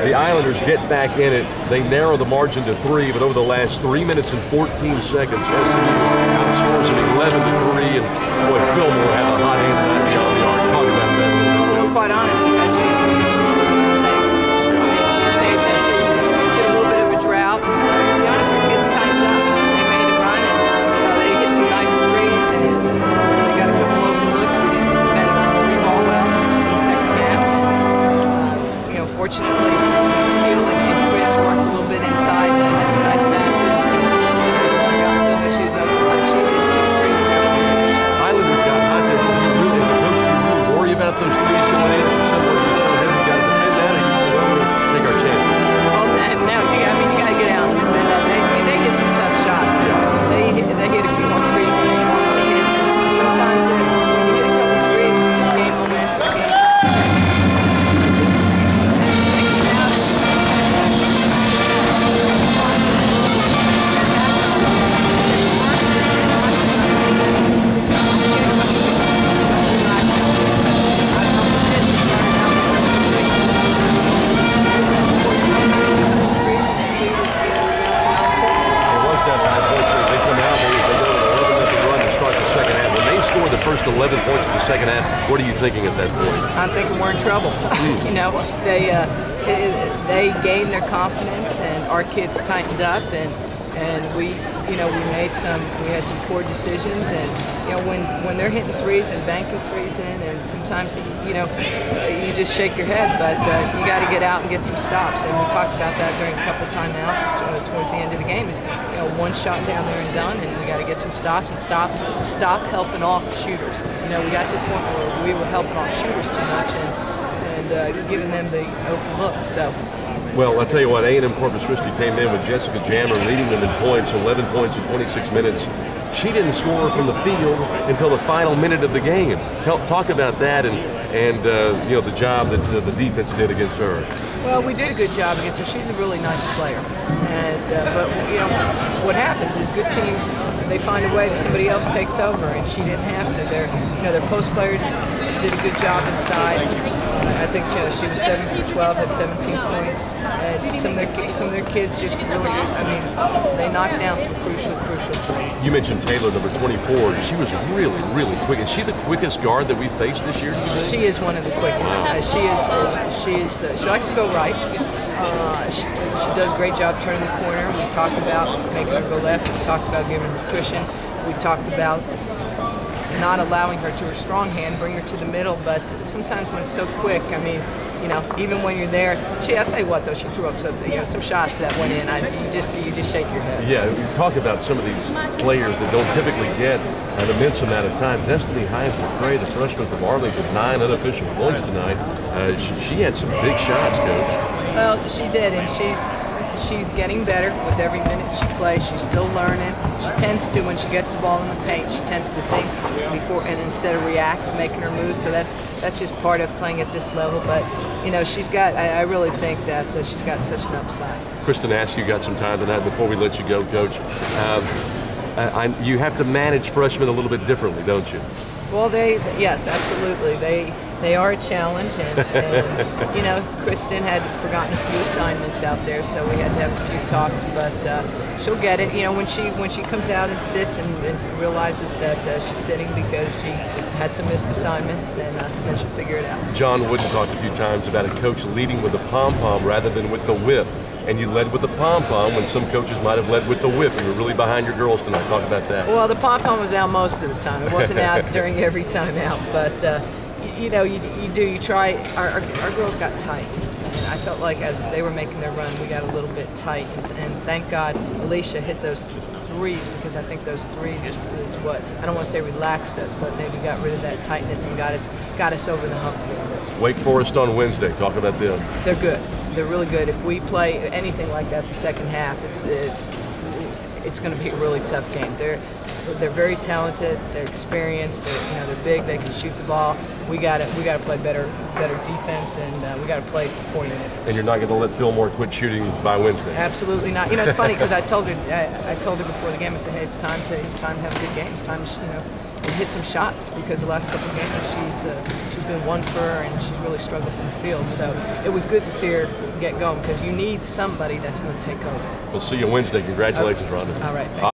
The Islanders get back in it. They narrow the margin to 3, but over the last 3 minutes and 14 seconds, SMU outscores them 11-3, and boy, Fillmore had a hot hand in that beyond the arc. Talk about that. Well, quite honest, she saved us. She saved us. They hit a little bit of a drought. And, to be honest, our kids tightened up. They made a run, and they hit some nice threes, and they got a couple open looks. We didn't defend the three ball well in the second half. And, fortunately, Hill and Chris worked a little bit inside, had some nice passes, and got Phil and she was open. But she hit 2 threes. Islanders got hot there. You really, as a coach, do you really worry about those threes going in? If somewhere you still have, you got to defend that, and you say, well, we're going to take our chances. Well, now you got to get out and defend that. They hit some tough shots. They hit a few more threes than they normally hit. And sometimes when you hit a couple of threes, you just gain momentum again. The first 11 points of the second half. What are you thinking at that point? I'm thinking we're in trouble. They gained their confidence, and our kids tightened up, and we had some poor decisions, and when they're hitting threes and banking threes in, and sometimes you just shake your head, but you got to get out and get some stops, and we talked about that during a couple of timeouts towards the end of the game. Is one shot down there and done, and we got to get some stops and stop helping off shooters. We got to a point where we were helping off shooters too much and giving them the open look. So. Well, I'll tell you what, A&M Corpus Christi came in with Jessica Jammer leading them in points, 11 points in 26 minutes. She didn't score from the field until the final minute of the game. Talk about that and the job that the defense did against her. Well, we did a good job against her. She's a really nice player, but what happens is good teams, they find a way that somebody else takes over, and she didn't have to. Their post player did a good job inside. I think she was 7 for 12, had 17 points. And some of their kids just really, they knocked down some crucial threes. You mentioned Taylor, number 24. She was really, really quick. Is she the quickest guard that we faced this year? She is one of the quickest. Wow. She likes to go right. She does a great job turning the corner. We talked about making her go left. We talked about giving her cushion. We talked about not allowing her to her strong hand, bring her to the middle. But sometimes when it's so quick, even when you're there, I'll tell you what though, she threw up some shots that went in. You just shake your head. Yeah, you talk about some of these players that don't typically get an immense amount of time. Destiny Hines-McCray, the freshman from Arlington, 9 unofficial points tonight. She had some big shots, Coach. Well, she did, and she's getting better with every minute she plays. She's still learning. She tends to, when she gets the ball in the paint, she tends to think before and instead of react, making her move. So that's just part of playing at this level. But she's got. I really think that she's got such an upside. Kristen asked you got some time tonight before we let you go, Coach. You have to manage freshmen a little bit differently, don't you? Well, yes, absolutely. They are a challenge, and Kristen had forgotten a few assignments out there, so we had to have a few talks. But she'll get it. When she comes out and sits and realizes that she's sitting because she had some missed assignments, then she'll figure it out. John Wooden talked a few times about a coach leading with the pom-pom rather than with the whip. And you led with the pom-pom when some coaches might have led with the whip. You were really behind your girls tonight. Talk about that. Well, the pom-pom was out most of the time. It wasn't out during every time out. But, you try. Our girls got tight. And I felt like as they were making their run, we got a little bit tight. And thank God Alicia hit those threes, because I think those threes is what, I don't want to say relaxed us, but maybe got rid of that tightness and got us over the hump. Wake Forest on Wednesday. Talk about them. They're good. They're really good. If we play anything like that the second half, it's going to be a really tough game. They're very talented. They're experienced. They're big. They can shoot the ball. We got to play better defense, and we got to play for 40 minutes. And you're not going to let Fillmore quit shooting by Wednesday. Absolutely not. It's funny because I told her before the game. I said, hey, it's time to have a good game. It's time to hit some shots, because the last couple of games she's has been one for her, and she's really struggled from the field. So it was good to see her get going because you need somebody that's going to take over. We'll see you Wednesday. Congratulations, Rhonda. All right. Thank you.